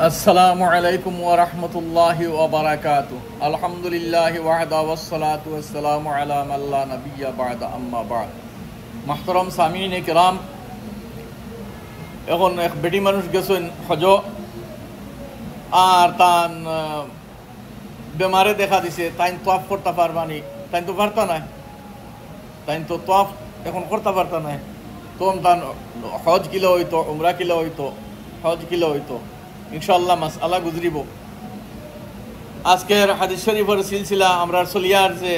আসসালামু আলাইকুম ওয়া রাহমাতুল্লাহি ওয়া বারাকাতুহু। আলহামদুলিল্লাহি ওয়াহদা ওয়াসসালাতু ওয়াসসালামু আলা মান লা নাবিয়্যা বা'দা আম্মা বা'দ। মুহতারাম সামিঈনে কিরাম, এখন এক বেটি মানুষ গেছেন হজ, আর তান বেমারে দেখা দিছে, তাই তোয়াফ করতে পারবানি, তাই তো পারতা নাই, তাই তো তোয়াফ এখন করতে পারতা নাই। তখন তান হজ কিলো হইতো, উমরা কিলো হইতো, হজ কিলো হইতো, ইনশাআল্লাহ মাসআলা গুজরিব। আজকের হাদিস শরীফের সিলসিলা আমরা চলিয়ার যে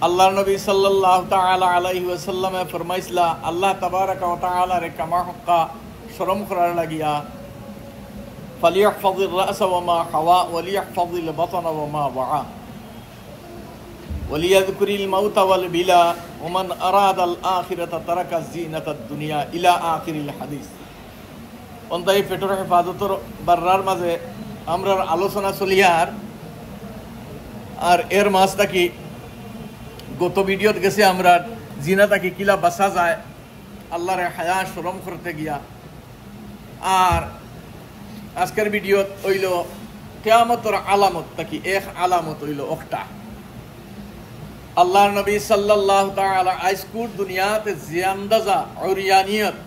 আল্লাহর নবী সাল্লাল্লাহু তাআলা আলাইহি ওয়াসাল্লামে ফরমাইছিলা আল্লাহ তাবারাকা ওয়া তাআলা রে কামা হক্কা শরম করার লাগিয়া ফালিয়াহফাযির রা'সা ওয়া মা হাওয়া ওয়া লিয়াহফাযিল বাতনা ওয়া মা ওয়া ওয়ালিয়াযকুরিল মাউতা ওয়াল বিলা ওয়া মান আরাদাল আখিরাতা তারাকা যিনাতাদ দুনিয়া ইলা আখিরিল হাদিস। অন্তাই পেটর হেফাজতর বার্রার মাঝে আমরার আলোচনা চলিয়ার, আর এর মাঝ থাকি গত ভিডিওত গেছে আমরা জিনা থাকি কিলা বাঁচা যায় আল্লাহরে হায়া শরম করতে গিয়া। আর আজকের ভিডিওত হইল কিয়ামতের আলামত থাকি এক আলামত হইল একটা আল্লাহর নবী সাল্লাল্লাহু তাআলা আইসকুর দুনিয়াতে জিয়ান্দাজা উরিয়ানিয়ত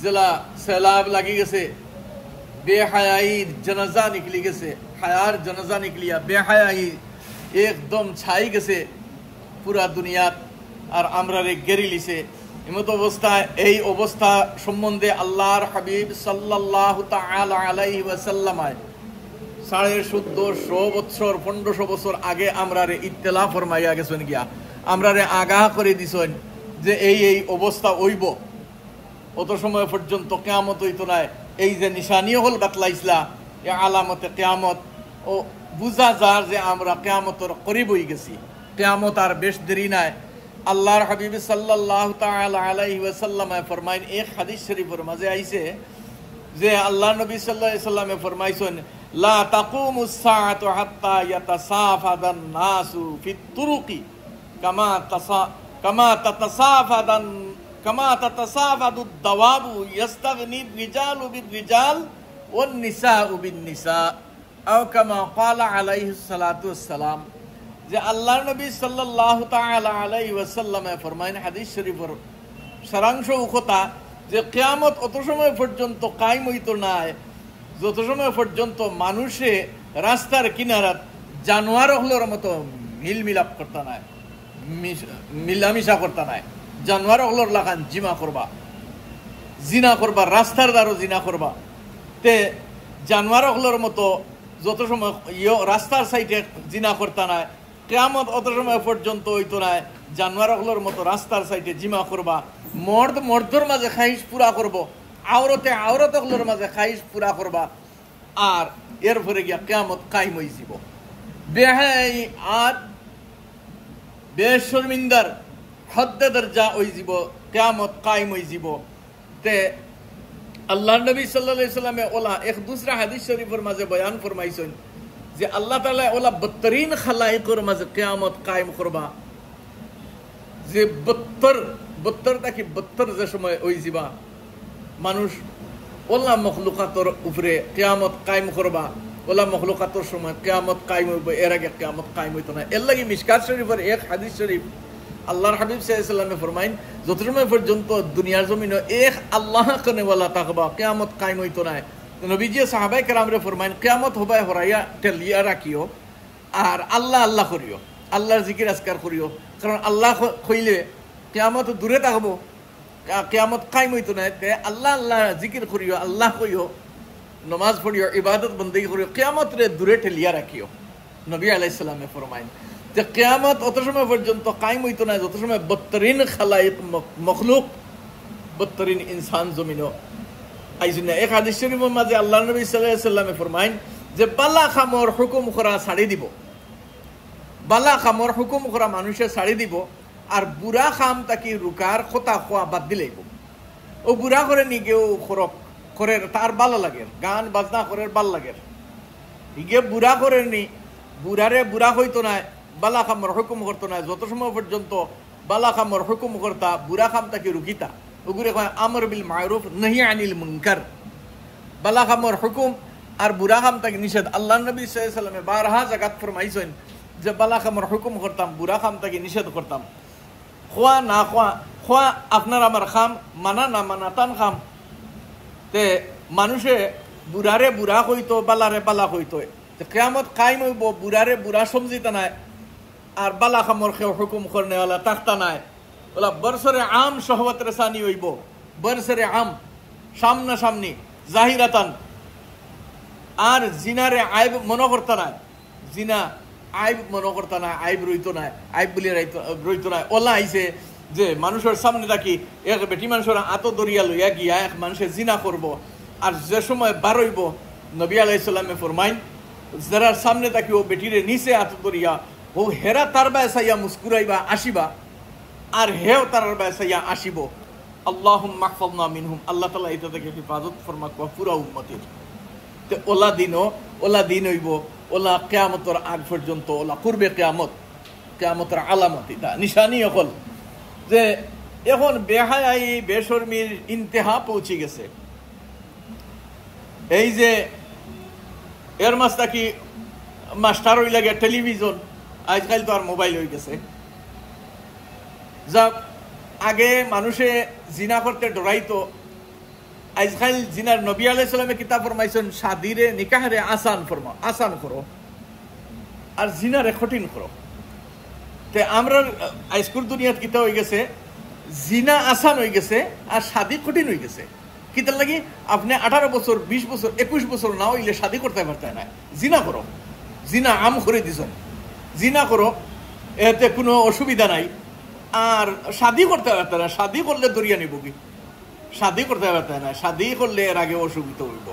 जिला सैलाब लगी गसे, बेहयाई जनाजा निकली गसे, हयार जनाजा निकलिया, बेहयाई एकदम छाई गसे पूरा दुनिया और আমরা রে গেরি লিছে। এমত অবস্থায় এই অবস্থা সম্বন্ধে আল্লাহর হাবিব সাল্লাল্লাহু তাআলা আলাইহি ওয়াসাল্লাম 1450 বছর 1500 বছর আগে আমরা রে ইত্তেলা ফরমাইয়া গেছেন গিয়া, আমরা রে আগাহ করে দিছেন যে এই এই অবস্থা হইব। অত সময় পর্যন্ত কিয়ামত হইতো না। এই যে নিশানি হল বাতলাইছলা এ আলামতে কিয়ামত ও বুঝা যার যে আমরা কিয়ামতের করিব হই গেছি, কিয়ামত আর বেশ দেরি নাই। আল্লাহর হাবিব সাল্লাল্লাহু তাআলা আলাইহি ওয়াসাল্লাম ফরমাইন এক হাদিস শরীফের মাঝে আইছে যে আল্লাহর নবী সাল্লাল্লাহু আলাইহি ওয়াসাল্লাম ফরমাইছেন লা তাকুমুস সাআতু হাত্তা ইয়াতাসাফাদান নাসু ফিত তুরুকি কামা তাতাসাফাদান কামা তাতাসাফাদুদ দাওয়াবু ইস্তাগনি রিজালু বির-রিজাল ওয়ান নিসাউ বিন-নিসা আও কামা ক্বালা আলাইহিস সালাতু ওয়াসসালাম। যে আল্লাহর নবী সাল্লাল্লাহু তাআলা আলাইহি ওয়াসাল্লাম ফরমাইন হাদিস শরীফের সারাংশ কথা যে কিয়ামত অত সময় পর্যন্ত কায়েম হইতো না যত সময় পর্যন্ত মানুষে রাস্তার কিনারাত জানোয়ার হলোর মতো মিলমিলাপ করতে নাই, মিলামিশা করতে নাই। জানোয়ার হলোর লাগান জিমা করবা, জিনা করবা, রাস্তার দ্বারও জিনা করবা। তে জানোয়ার হলোর মতো যত সময় রাস্তার সাইডে জিনা করতে নাই, কিয়ামত অত সময় পর্যন্ত হইতো না জানোয়ার হলোর মতো রাস্তার সাইডে জিমা করবা। মর্দর মাঝে খাইশ পুরা করব, আওরতে হলোর মাঝে খাইশ পুরা করবা। আর এরপরে গিয়া কিয়ামত কায়েম হয়ে যাব। বেহাই আর বেশর্মিন্দার হদ্দে দরজা হয়ে যাব, কিয়ামত কায়েম হয়ে যাব। তে আল্লাহর নবী সাল্লাল্লাহু আলাইহি ওয়াসাল্লামে ওলা এক দুসরা হাদিস শরীফের মাঝে বয়ান ফরমাইছেন যে আল্লাহ তাআলা ওলা বদতরিন খালায়েকের মাঝে কিয়ামত কায়েম করবা। যে বত্তর তাকি বত্তর যে সময় হয়ে যাবা মানুষ ওলা মখলুকাতর উপরে কিয়ামত কায়েম করবা। ওলা মখলুকাতর সময় কিয়ামত কায়েম হইব, এর আগে কিয়ামত কায়েম হইতো না। এর লাগি মিশকাত শরীফের এক হাদিস শরীফ আল্লাহর হাবিব সাল্লাল্লাহু আলাইহি ওয়াসাল্লাম ফরমাইন যত সময় পর্যন্ত দুনিয়ার জমিনে এক আল্লাহ কনে ওয়ালা তাকবা কিয়ামত কায়েম হইতো না। নবীজি সাহাবায়ে কেরামরে ফরমাইন কিয়ামত হবায় হরাইয়া টেলিয়া রাখিও আর আল্লাহ আল্লাহ করিও, আল্লাহর জিকির আজকার করিও। কারণ আল্লাহ কইলে কিয়ামত দূরে থাকবো, কিয়ামত কায়েম হইতো না। আল্লাহ আল্লাহ জিকির করিও, আল্লাহ কইও, নমাজ পড়িও, ইবাদত বন্দেগি করিও, কিয়ামত রে দূরে ঠেলিয়া রাখিও। নবী আলাইহিস সালামে ফরমাইন যে কিয়ামত অত সময় পর্যন্ত কায়েম হইতো না যত সময় বদতরিন খালায়েক মখলুক, বদতরিন ইনসান জমিনো আইছেন না। এক হাদিস শরীফের মাঝে আল্লাহর নবী সাল্লাল্লাহু আলাইহি ওয়াসাল্লাম ফরমাইন যে বালা খামর হুকুম করা ছাড়ি দিব, বালা খামর হুকুম করা মানুষে ছাড়ি দিব, আর বুড়া খাম তাকি রুকার কথা খোয়া বাদ দিলেইব। ও বুড়া করে নি গেও খরক করে তার ভালো লাগে, গান বাজনা করে ভাল লাগে। ইগে বুড়া করে নি বুড়ারে বুড়া হইতো না, বালা খামর হুকুম করতো না যত সময় পর্যন্ত বালা খামর হুকুম করতা বুড়া খাম তাকে রুকিতা। ওগুলো কয় আমর বিল মারুফ নাহি আনিল মুনকার, বালা কামর হুকুম আর বুড়া কাম তাকে নিষেধ। আল্লাহ নবী সাল্লাল্লাহু আলাইহি ওয়াসাল্লামে বারহা জাগাত ফরমাইছেন যে বালা কামর হুকুম করতাম, বুড়া কাম তাকে নিষেধ করতাম। খোয়া না খোয়া, খোয়া আপনার আমার খাম, মানা না মানা টান খাম। তে মানুষে বুড়ারে বুড়া কইতো, বালারে বালা কইতো। কিয়ামত কায়েম হইব, বুড়ারে বুড়া সমঝিতা নাই আর বালা কামর খেয়ে হুকুম করনেওয়ালা তাকতা নাই। ওলা বরসরে আম শহবত রেসানি হইব, বরসরে আম সামনা সামনি জাহিরাতান। আর জিনারে আইব মনে করতে নাই, জিনা আইব মনে করতে নাই, আইব রইতো নাই, আইব বলি রইতো নাই। ওলা আইছে যে মানুষের সামনে থাকি এক বেটি মানুষের আতো দরিয়া লইয়া গিয়া এক মানুষে জিনা করব। আর যে সময় বারইব নবী আলাইহিস সালামে ফরমাইন যারা সামনে থাকি ও বেটিরে নিচে আতো দরিয়া, ও হেরা তার বাসাইয়া মুস্কুরাইবা আসিবা আর হেও তার বাসাইয়া আসিব। আল্লাহুম্মা মাহফাজনা মিনহুম, আল্লাহ তাআলা এটা থেকে হেফাজত ফরমাক পুরা উম্মতের। তে ওলা দিন হইব, ওলা কিয়ামতের আগ পর্যন্ত, ওলা পূর্বে কিয়ামত, কিয়ামতের আলামত এটা নিশানি হল যে এখন বেহায়াই বেশরমির ইন্তেহা পৌঁছে গেছে। এই যে এর মাসটা কি মাস্টার হই লাগে টেলিভিশন, আজকাল তো আর মোবাইল হয়ে গেছে। যা আগে মানুষে জিনা করতে ডরাইতো, আজকাল জিনার নবী আলাইহিস সালামে কিতাব ফরমাইছেন শাদিরে নিকাহরে আসান ফরমা, আসান করো আর জিনারে কঠিন করো। তে আমরা আইস্কুল দুনিয়াত কিতা হয়ে গেছে, জিনা আসান হয়ে গেছে আর শাদি কঠিন হয়ে গেছে। কিতার লাগি আপনি 18 বছর 20 বছর 21 বছর না হইলে শাদি করতে পারতে না। জিনা করো, জিনা আম করে দিছেন, জিনা করো, এতে কোনো অসুবিধা নাই। আর শাদি করতে পারতে না, শাদি করলে দরিয়া নিব কি, শাদি করতে পারতে না, শাদি করলে এর আগে অসুবিধা হইব।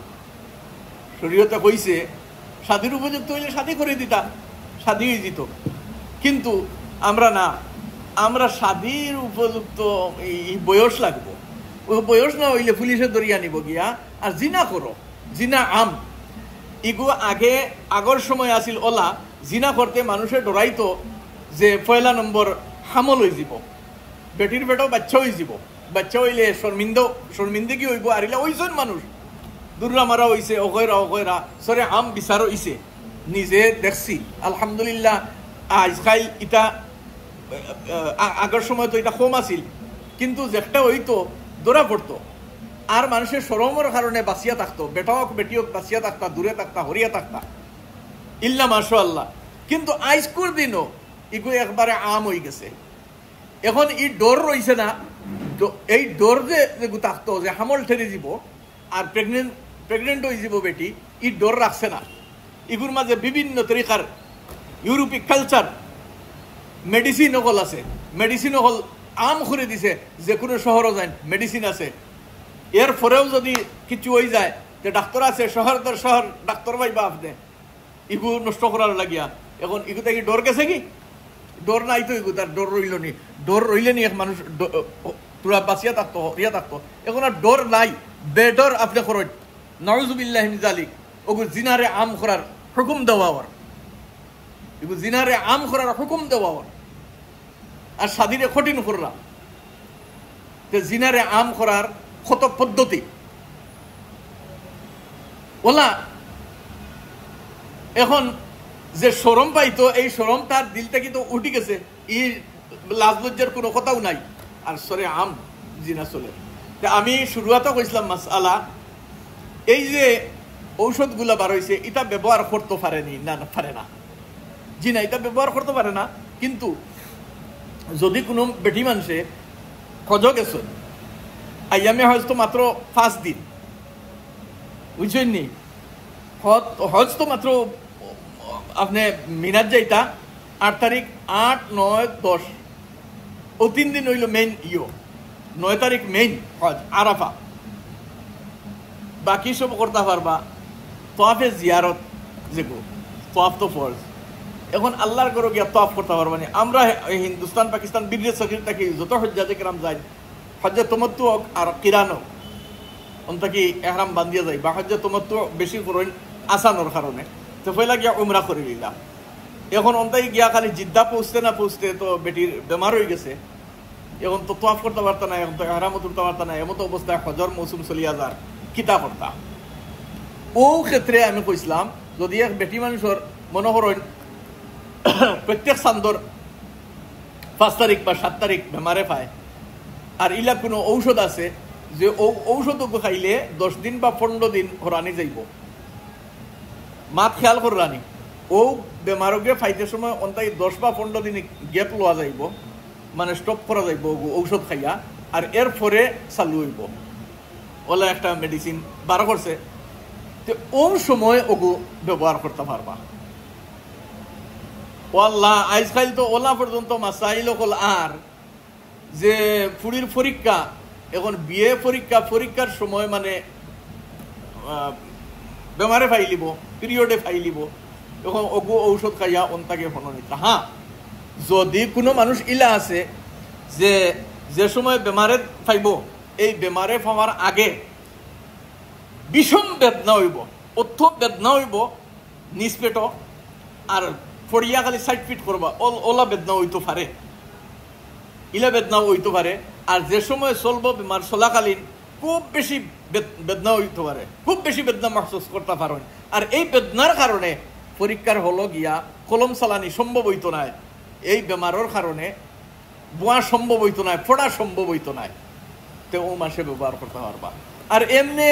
শরীয়তে কইছে শাদির উপযুক্ত হইলে শাদি করে দিতা, শাদি হয়ে যেত। কিন্তু আমরা না, আমরা শাদির উপযুক্ত এই বয়স লাগবো, ওই বয়স না হইলে পুলিশে দরিয়া নিব গিয়া। আর জিনা করো, জিনা আম ইগু আগে আগর সময় আসিল ওলা জিনা করতে মানুষের ডরাইতো যে পয়লা নম্বর হামল হয়ে যাব, বেটির বেটাও বাচ্চা হয়ে যাব, বাচ্চা হইলে শর্মিন্দগি হইব। আর ইলা ওইজন মানুষ দুর্রা মারা হইছে, অগয়রা সরে আম বিচার হইছে, নিজে দেখছি আলহামদুলিল্লাহ। আজকাল ইটা আগের সময় তো এটা কম আছিল, কিন্তু যেটা হইতো ধরা পড়তো আর মানুষের শরমের কারণে বাঁচিয়া থাকতো, বেটা হোক বেটি হোক বাঁচিয়া থাকতা, দূরে থাকতা, হরিয়া থাকতা, ইল্লা মাশাআল্লাহ। কিন্তু আজকুর দিনও ইগু একবারে আম হয়ে গেছে। এখন ই ডর রইছে না, এই ডর যে থাকতো যে হামল ঠেরে যাব আর প্রেগনেন্ট হয়ে যাব বেটি, ই ডর রাখছে না। ইগুর মাঝে বিভিন্ন তরিকার ইউরোপিক কালচার মেডিসিন হল আছে, মেডিসিন হল আম করে দিছে, যে কোনো শহরও যায় মেডিসিন আছে। এর পরেও যদি কিছু হয়ে যায় যে ডাক্তার আছে, শহর ডাক্তার পাইবা আপনি, ইগু নষ্ট করার লাগিয়া। এখন ইগু থেকে ডর গেছে কি, ডর নাই তো ইগু, তার ডর রইল নি, ডর রইলে নি এক মানুষ পুরা বাঁচিয়া থাকতো, ইয়া থাকতো। এখন আর ডর নাই, বেডর আপনি খরচ নাউজুবিল্লাহ মিন যালিক। ওগু জিনারে আম করার হুকুম দেওয়া, এগু জিনারে আম করার হুকুম দেওয়া আর শাদিরে কঠিন কররা। জিনারে আম করার কত পদ্ধতি ওলা। এখন যে শরম পাইতো, এই শরম তার দিল থেকে তো উঠে গেছে, ই লাজলজ্জার কোনো কথাও নাই। আর সরে আম জিনা চলে। আমি শুরুয়াতে কইছিলাম মাসআলা, এই যে ঔষধগুলা বার হয়েছে এটা ব্যবহার করতে পারেনি, না পারে না, জি না, এটা ব্যবহার করতে পারে না। কিন্তু যদি কোনো বেটি মানুষে হজ গেছে, আইয়ামে হয়তো মাত্র 5 দিন, বুঝছেন নি, হজ তো মাত্র আপনি মিনাত যাইতা 8 তারিখ, 8, 9, 10 ও 3 দিন হইল মেইন 9 তারিখ মেইন হজ আরাফা, বাকি সব করতে পারবা। তোয়াফে জিয়ারত যেগো, তোয়াফ তো ফরজ। এখন আল্লাহর ঘরে গিয়া তোয়াফ করতে পারবা না। আমরা হিন্দুস্তান পাকিস্তান বিদেশ সকির থাকি যত হজ্জাজে কেরাম যায়, হজ্জে তমাত্তু হোক আর কিরান হোক, অন্তাকি এহরাম বান্ধিয়া যায়, বা হজ্জে তমাত্তু বেশি করেন আসানোর কারণে, তো পয়লা গিয়া উমরা করে নিলাম। এখন অন্তাই গিয়া খালি জিদ্দা পৌঁছতে না পৌঁছতে তো বেটির বেমার হয়ে গেছে, এখন তো তোয়াফ করতে পারত না, এখন তো এহরামও তুলতে পারত না। এমতো অবস্থায় হজর মৌসুম চলিয়া যার কিতা করতা, ও ক্ষেত্রে আমি কইছিলাম যদি এক বেটি মানুষের মনে করেন প্রত্যেক চান্দর 5 তারিখ বা 7 তারিখ বেমারে পায়, আর ইলা কোনো ঔষধ আছে যে ঔষধ খাইলে 10 দিন বা 15 দিন হরানি যাইব, মাত খেয়াল রানি ও বেমারকে ফাইতে সময় অন্তাই 10 বা 15 দিন গ্যাপ লওয়া যাইব, মানে স্টপ করা যাইব ঔষধ খাইয়া, আর এর পরে চালু হইব। ওলা একটা মেডিসিন বার করছে, তো ওই সময় ওগু ব্যবহার করতে পারবা। ওয়াল্লাহ আজকাল তো ওলা পর্যন্ত মাসাইল হল আর যে ফুড়ির পরীক্ষা, এখন বিয়ে পরীক্ষার সময় মানে বেমারে ফাইলিব, পিরিয়ডে ফাইলিব, এখন ওগু ঔষধ খাইয়া অন্তাকে হননিতা। হ্যাঁ, যদি কোনো মানুষ ইলা আছে যে যে সময় বেমারে ফাইব, এই বেমারে পাওয়ার আগে বিষম বেদনা হইব, অর্থ বেদনা হইব নিজ পেট, আর ফড়িয়া খালি সাইড ফিট করবা, ওলা বেদনা হইতে পারে, ইলা বেদনা হইতে পারে। আর যে সময় চলবো বেমার চলাকালীন খুব বেশি বেদনা হইতে পারে, খুব বেশি বেদনা মাহসুস করতে পারেন। আর এই বেদনার কারণে পরীক্ষার হলো গিয়া কলম চালানি সম্ভব হইতো নাই, এই বেমারের কারণে বোয়া সম্ভব হইতো নাই, ফোড়া সম্ভব হইতো নাই, তো ও মাসে ব্যবহার করতে পারবা। আর এমনি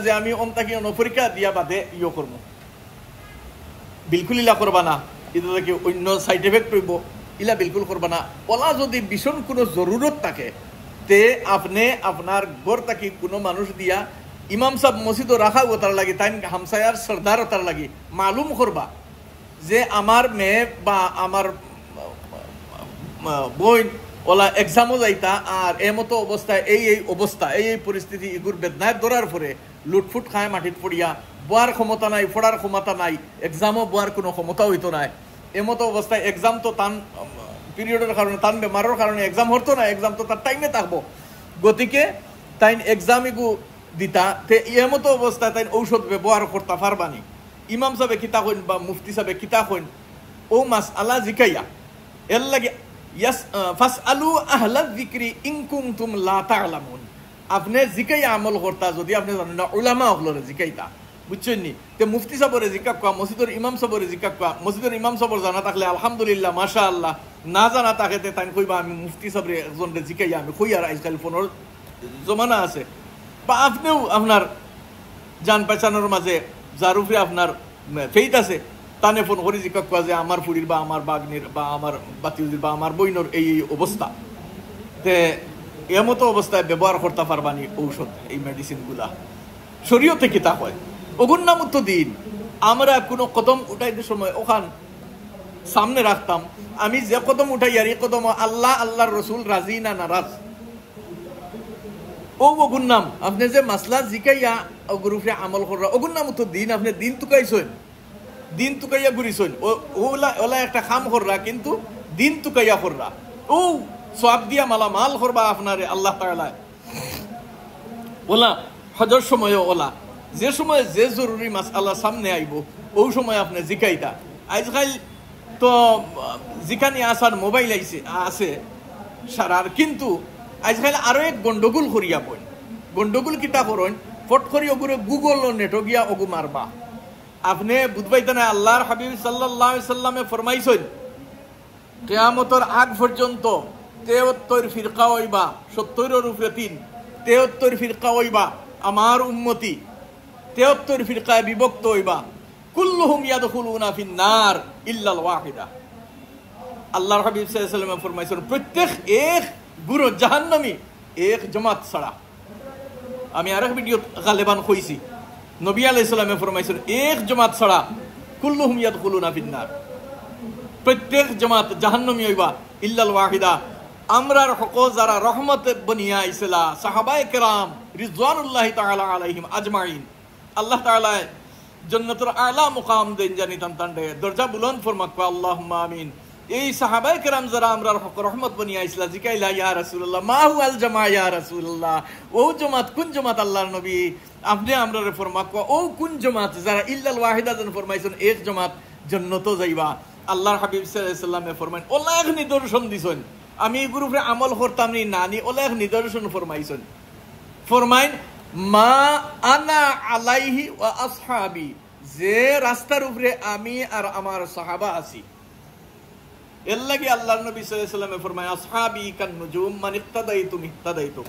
যে আমি অন্তাকি পরীক্ষা দিয়া বাদে ইয়ে করবো, বিলকুল ইলা করবা না, এটা থেকে অন্য সাইড এফেক্ট হইব, ইলা বিলকুল করবা না। ওলা যদি ভীষণ কোনো জরুরত থাকে তে আপনি আপনার ঘর থাকি কোনো মানুষ দিয়া ইমাম সাহেব মসজিদও রাখা তার লাগে, তাই হামসায়ার সর্দার তার লাগে মালুম করবা যে আমার মেয়ে বা আমার বোন ওলা এক্সামও যাইতা, আর এমতো অবস্থায় এই অবস্থা এই পরিস্থিতি এগুর বেদনায় ধরার পরে লুটফুট খায় মাটিত পড়িয়া, বোয়ার ক্ষমতা নাই, ফোড়ার ক্ষমতা নাই, এক্সামও বোয়ার কোনো ক্ষমতা হইতো নাই। এমতো অবস্থায় এক্সাম তো তান পিরিয়ডের কারণে, তান বেমারের কারণে এক্সাম হতো না, এক্সাম তো তার টাইমে থাকবো, গতিকে তাই এক্সাম এগু দিতা, তে এমতো অবস্থায় তাই ঔষধ ব্যবহার করতে পারবানি। ইমাম সাহেবে কিতা কইন বা মুফতি সাহেবে কিতা কইন, ও মাস আল্লাহ জিকাইয়া এর লাগে ফাসআলু আহলা যিকরি ইন কুনতুম লা তা'লামুন, আপনি জিকাইয়া আমল করতা যদি আপনি জানেন না, উলামা হলরে জিকাইতা, বুঝছেন নি? তে মুফতি সাহেবরে জিকা কোয়া, মসজিদের ইমাম সাহেবরে জিকা কোয়া, মসজিদের ইমাম সাহেবর জানা থাকলে আলহামদুলিল্লাহ মাশাআল্লাহ, না জানা থাকতে তাই কইবা আমি মুফতি সাহেবরে একজনরে জিকাইয়া আমি কই। আর আজকাল ফোনের জমানা আছে, বা আপনিও আপনার জান পেছানোর মাঝে যার উপরে আপনার ফেইত আছে তানে ফোন করে জিজ্ঞাসা করা যে আমার ফুড়ির বা আমার বাগনির বা আমার বাতিউজির বা আমার বইনর এই অবস্থা, তে এমতো অবস্থায় ব্যবহার করতে পারবানি ঔষধ, এই মেডিসিনগুলা শরীয়তে কিতা হয় ওগুন নাম তো দিন। আমরা কোনো কদম উঠাইতে সময় ওখান সামনে রাখতাম, আমি যে কদম উঠাই আর এই কদম আল্লাহ আল্লাহর রসুল রাজি না নারাজ, ও ওগুন নাম আপনি যে মাসলা জিকাইয়া ওগুরুফে আমল করা, ওগুন নাম তো দিন। আপনি দিন তুকাইছেন, দিন তুকাইয়া ঘুরিছেন, ওলা ওলা একটা খাম কররা, কিন্তু দিন তুকাইয়া কররা, ও সব দিয়া মালা মাল করবা আপনারে আল্লাহ তাআলা। ওলা হজর সময় ওলা যে সময় যে জরুরি মাসআলা সামনে আইব ওই সময় আপনি জিকাইতা। আজকাল তো জিকানি আসার মোবাইল আছে সারার, কিন্তু আজকাল আরো এক গন্ডগোল করিয়া বই, গন্ডগোল কিতা করেন ফট করি ওগুলো গুগল নেটও গিয়া ওগু মারবা। আপনি বুঝবাইতে না, আল্লাহর হাবিব সাল্লাল্লাহু আলাইহি সাল্লামে ফরমাইছেন কিয়ামতের আগ পর্যন্ত 73 ফিরকা হইবা, 70 এর উপরে 3, 73 ফিরকা হইবা আমার উম্মতি, 73 ফিরকায় বিভক্ত হইবা, কুল্লুহুম ইয়াদখুলুনা ফিন নার ইল্লাল ওয়াহিদা। আল্লাহর হাবিব সাল্লাল্লাহু আলাইহি সাল্লামে ফরমাইছেন প্রত্যেক এক গুরু জাহান্নামী এক জামাত ছাড়া। আমি আরেক ভিডিও গালেবান কইছি, নবী আলাইহিস সালামে ফরমাইছেন এক জামাত ছাড়া কুল্লুহুম ইয়াদখুলুনা ফিন নার, প্রত্যেক জামাত জাহান্নামী হইবা ইল্লাল ওয়াহিদা। আমরার হক যারা রহমত বনিয়া আইছিলা সাহাবায়ে কেরাম রিজওয়ানুল্লাহি তাআলা আলাইহিম আজমাইন, আল্লাহ তাআলা জান্নাতুল আলা মুকাম দেন জানি তানতান্ডে দরজা বুলন্দ ফরমাক আল্লাহুম্মা আমিন। এই সাহাবায়ে কেরাম যারা আমরার হক রহমত বনিয়া আইছিলা জিকাইলা ইয়া রাসূলুল্লাহ মা হুয়াল জামা ইয়া রাসূলুল্লাহ, ও জামাত কোন জামাত আল্লাহর নবী আপনি আমরারে ফরমাক ও কোন জামাত যারা ইল্লাল ওয়াহিদা জন ফরমাইছেন এক জামাত জান্নাতে যাইবা। আল্লাহর হাবিব সাল্লাল্লাহু আলাইহি সাল্লামে ফরমাইন ওলা এক নিদর্শন দিছেন, আমি এই গ্রুপে আমল করতাম নি নানি, ওলা এক নিদর্শন ফরমাইছেন। ফরমাইন মা আনা আলাইহি ওয়া আসহাবি, যে রাস্তার উপরে আমি আর আমার সাহাবা আছি। এর লাগি আল্লাহর নবী সাল্লাল্লাহু আলাইহি ওয়াসাল্লাম ফরমায় আসহাবি কান নুজুম মান ইক্তাদাইতুম ইক্তাদাইতুম,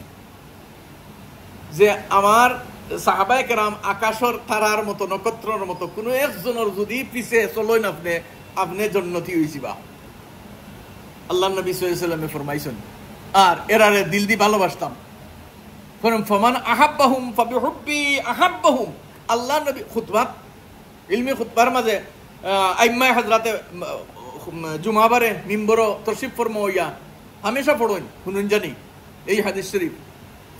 যে আমার সাহাবায়ে কেরাম আকাশের তারার মতো, নক্ষত্রের মতো, কোনো একজনের যদি পিছে চলেন আপনি, আপনি জান্নাতি হইছিবা। আল্লাহর নবী সাল্লাল্লাহু আলাইহি ওয়াসাল্লাম ফরমাইছেন। আর এরারে দিল দি ভালোবাসতাম। ফমান আহাব্বাহুম ফাবিহুব্বি আহাব্বাহুম। আল্লাহর নবী খুতবাত, ইলমি খুতবার মাঝে আইম্মায়ে হযরতে জুমাবারে মিম্বর তশরিফ ফরমাইয়া হামেশা পড়েন, শুনুন জানি এই হাদিস শরীফ,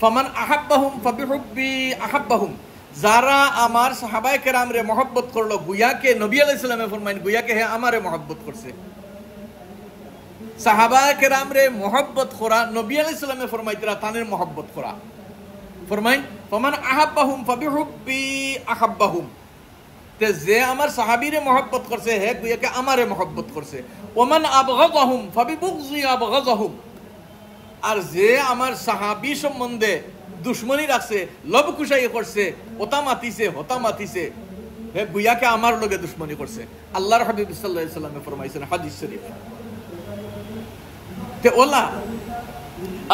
ফমান আহাব্বাহুম ফাবিহুব্বি আহাব্বাহুম, যারা আমার সাহাবায়ে কেরামরে মহব্বত করলো, গুয়াকে নবী আলাইহিস সালামে ফরমাইন গুয়াকে হে আমারে মহব্বত করছে। সাহাবায়ে কেরামরে মহব্বত করা, নবী আলাইহিস সালামে ফরমাইতরা তানের মহব্বত করা। ফরমাইন ফমান আহাব্বাহুম ফাবিহুব্বি আহাব্বাহুম, তে যে আমার সাহাবীরে মহব্বত করছে হে গুয়াকে আমারে মহব্বত করছে। ওমান আবগাযাহুম ফাবিবুগযি আবগাযাহুম, আর যে আমার সাহাবী সম্বন্ধে দুশমনী রাখছে, লব কুশাই করছে, ওতা মাতিছে, হতা মাতিছে, হে গুয়াকে আমার লগে দুশমনী করছে। আল্লাহর হাবিব সাল্লাল্লাহু আলাইহি ওয়াসাল্লাম ফরমাইছেন হাদিস শরীফ। তে ওলা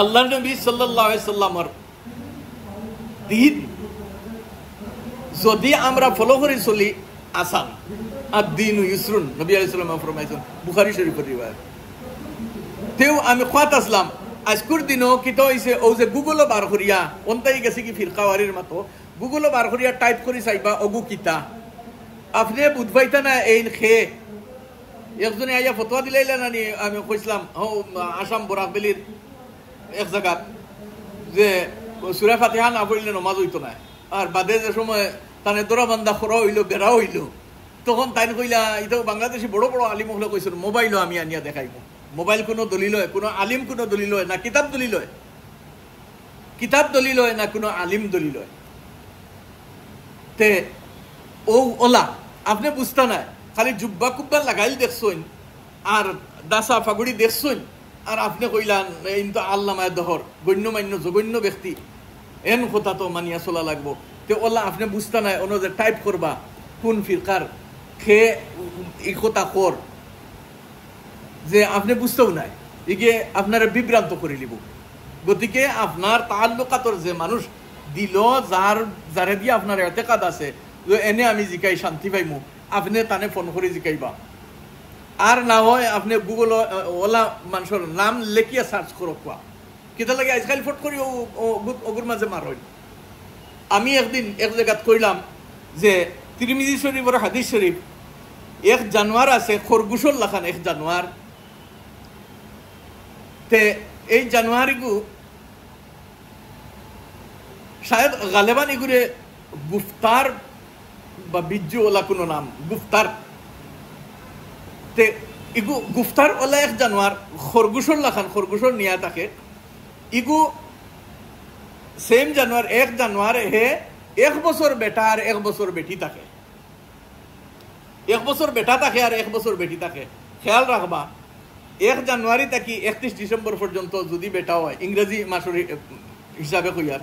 আল্লাহর নবী সাল্লাল্লাহু আলাইহি ওয়াসাল্লামের দিন যদি আমরা ফলো করে চলি আসান, আর দিন ইউসরুন, নবী আলাইহিস সালাম ফরমাইছেন, বুখারী শরীফের রিওয়ায়াত। তেও আমি কত আসলাম আজকুর দিনও কিতো হইছে, ও যে গুগল বার করিয়া অন্তাই গেছে কি ফিরকাওয়ারির মতো, গুগল বার করিয়া টাইপ করি চাইবা অগু কিতা, আপনি বুঝবাইতা না এই খে একজনে আইয়া ফতোয়া দিলাইলা নানি, আমি কইছিলাম আসাম বরাকবেলির এক জায়গাত যে সূরা ফাতিহা না পড়লে নামাজ হইতো না, আর বাদে যে সময় তানে দরা বান্দা খরা হইলো, বেড়া হইলো, তখন তাই কইলা এটা বাংলাদেশি বড় বড় আলিম হলে কইছিল মোবাইলও আমি আনিয়া দেখাইব। মোবাইল কোনো দলিল হয়, কোনো আলিম কোনো দলিল হয় না, কিতাব দলিল হয়, কিতাব দলিল হয় না, কোনো আলিম দলিল হয়। তে ও ওলা আপনি বুঝতা না, খালি জুব্বা কুব্বা লাগাইল দেখছইন আর দাসা ফাগুড়ি দেখছইন, আর আপনি কইলান কিন্তু আল্লামায় দহর গণ্যমান্য জঘন্য ব্যক্তি, এন কথা তো মানিয়া চলা লাগবো। তে ওলা আপনি বুঝতা নাই অন্য যে টাইপ করবা কোন ফিরকার খে ই কথা কর, যে আপনি বুঝতেও নাই, একে আপনারা বিভ্রান্ত করে লিব। গতিকে আপনার তাল্লুকাতর যে মানুষ দিল, যারে দিয়ে আপনার এতেকাদ আছে, এনে আমি জিকাই শান্তি পাইমু, আপনি তানে ফোন করে জিকাইবা। আর না হয় আপনি গুগল ওলা মানুষের নাম লেখিয়া সার্চ করো, কোয়া কেটা লাগে আজকাল ফট করি ওগুর মাঝে মার হইল। আমি একদিন এক জায়গাত কইলাম যে তিরমিজি শরীফের হাদিস শরীফ, এক জানোয়ার আছে খরগোশর লাখান, এক জানোয়ার, তে এই জানোয়ারিগু শায়দ গালেবান এগুরে গুফতার বা বিজ্জু ওলা কোনো নাম গুফতার, তে ইগু গুফতার ওলা এক জানোয়ার খরগোশর লাখান, খরগোশর নিয়া থাকে। ইগু সেম জানোয়ার, এক জানোয়ার হে 1 বছর বেটা আর 1 বছর বেটি থাকে, 1 বছর বেটা থাকে আর 1 বছর বেটি থাকে। খেয়াল রাখবা 1 জানুয়ারি থেকে 31 ডিসেম্বর পর্যন্ত যদি বেটা হয়, ইংরেজি মাসের হিসাবে কইয়ার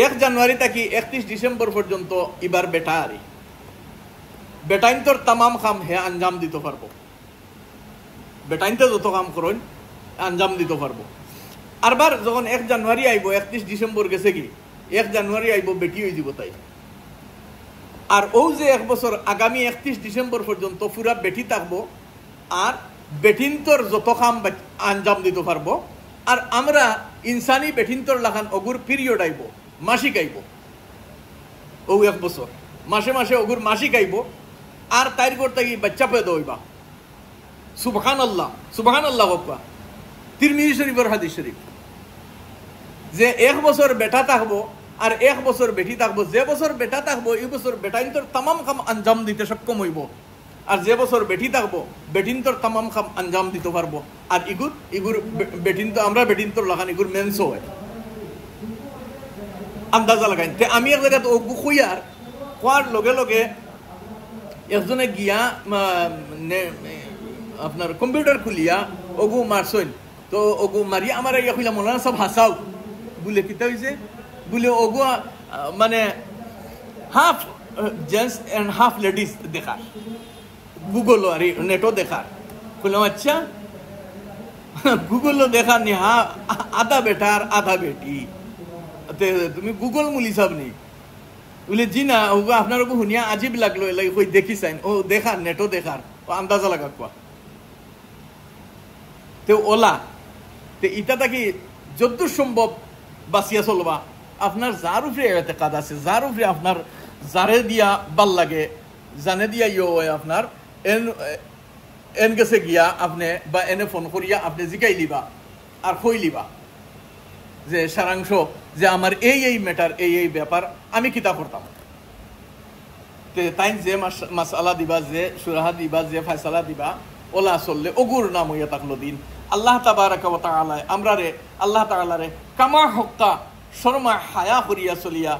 1 জানুয়ারি থেকে 31 ডিসেম্বর পর্যন্ত এবার বেটা আরি, বেটাইন তোর তামাম কাম হে আঞ্জাম দিতে পারবো, বেটাইনতে যত কাম করেন আঞ্জাম দিতে পারবো। আরবার যখন 1 জানুয়ারি আইব, 31 ডিসেম্বর গেছে কি 1 জানুয়ারি আইব, বেটি হয়ে যাব তাই। আর ও যে 1 বছর আগামী 31 ডিসেম্বর পর্যন্ত পুরা বেটি থাকবো, আর বেটিন্তর যত কাম আঞ্জাম দিতে পারবো। আর আমরা ইনসানি বেটিন্তর লাখান অগুর পিরিয়ড আইব, মাসিক আইব, ও 1 বছর মাসে মাসে অগুর মাসিক আইব, আর তাইর করতে গিয়ে বাচ্চা পেয়ে দইবা। সুবহানাল্লাহ, সুবহানাল্লাহ হকা। তিরমিজি শরীফের হাদিস শরীফ যে 1 বছর বেটা থাকবো আর 1 বছর বেটি থাকবো। যে বছর বেটা থাকবো এই বছর বেটাইন্তর তামাম কাম আঞ্জাম দিতে সক্ষম হইব, আর যে বছর বেটি থাকবো বেটিন্তর তামাম কাম আঞ্জাম দিতে পারবো। আর ইগুর বেটিন্ত আমরা বেটিন্তর লাগান ইগুর মেন্স হয়, আন্দাজা লাগাইন। তে আমি এক জায়গায় ওগু খুইয়ার কোয়ার লগে লগে একজনে গিয়া আপনার কম্পিউটার খুলিয়া ওগু মারছইন। তো ওগু মারিয়া আমার ইয়া খুইলা মৌলানা সব হাসাও বলে কিতা হয়েছে, বলে ওগো মানে half gents and half ladies দেখার, গুগলও আর নেটও দেখার। বললাম আচ্ছা, গুগলও দেখার নি, হ্যাঁ আধা বেটা আর আধা বেটি, তুমি গুগল মুলি সব নেই বলে জি না, ওগো আপনার ওগো শুনিয়া আজিব লাগলো, এলাই কই দেখি চাইন, ও দেখার নেটও দেখার, ও আন্দাজা লাগা কোয়া তে ওলা তে ইটা থাকি যদ্দূর সম্ভব বাঁচিয়া চলবা। আপনার যার উপরে এতে কাজ আছে, যার উপরে আপনার যারে দিয়া ভাল লাগে, জানে দিয়া ইয়ে হয় আপনার এন গেছে গিয়া আপনি বা এনে ফোন করিয়া আপনি জিকাই লিবা আর কই লিবা যে সারাংশ যে আমার এই ম্যাটার এই ব্যাপার আমি কিতা করতাম। তে তাই যে মাসালা দিবা, যে সুরাহা দিবা, যে ফায়সালা দিবা, ওলা চললে ওগুর নাম হইয়া থাকলো দিন। আল্লাহ তাবারাকা ওয়া তাআলা আমরারে আল্লাহ তাআলারে কামা হক্কা শর্মা হায়া করিয়া চলিয়া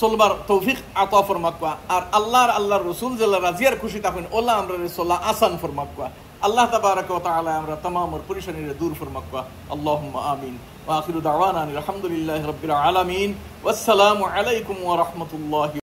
চলবার তৌফিক আতা ফরমাকুয়া। আর আল্লাহর রসুল জাল্লা রাজিয়ার খুশি থাকেন ওলা আমরারে চলা আসান ফরমাকুয়া। আল্লাহ তাবারাকা ওয়া তাআলা আমরা তামামর পরিশানিরে দূর ফরমাকুয়া। আল্লাহুম্মা আমিন। ওয়া আখিরু দাওয়ানা আলহামদুলিল্লাহি রাব্বিল আলামিন। ওয়াসসালামু আলাইকুম ওয়া রাহমাতুল্লাহি।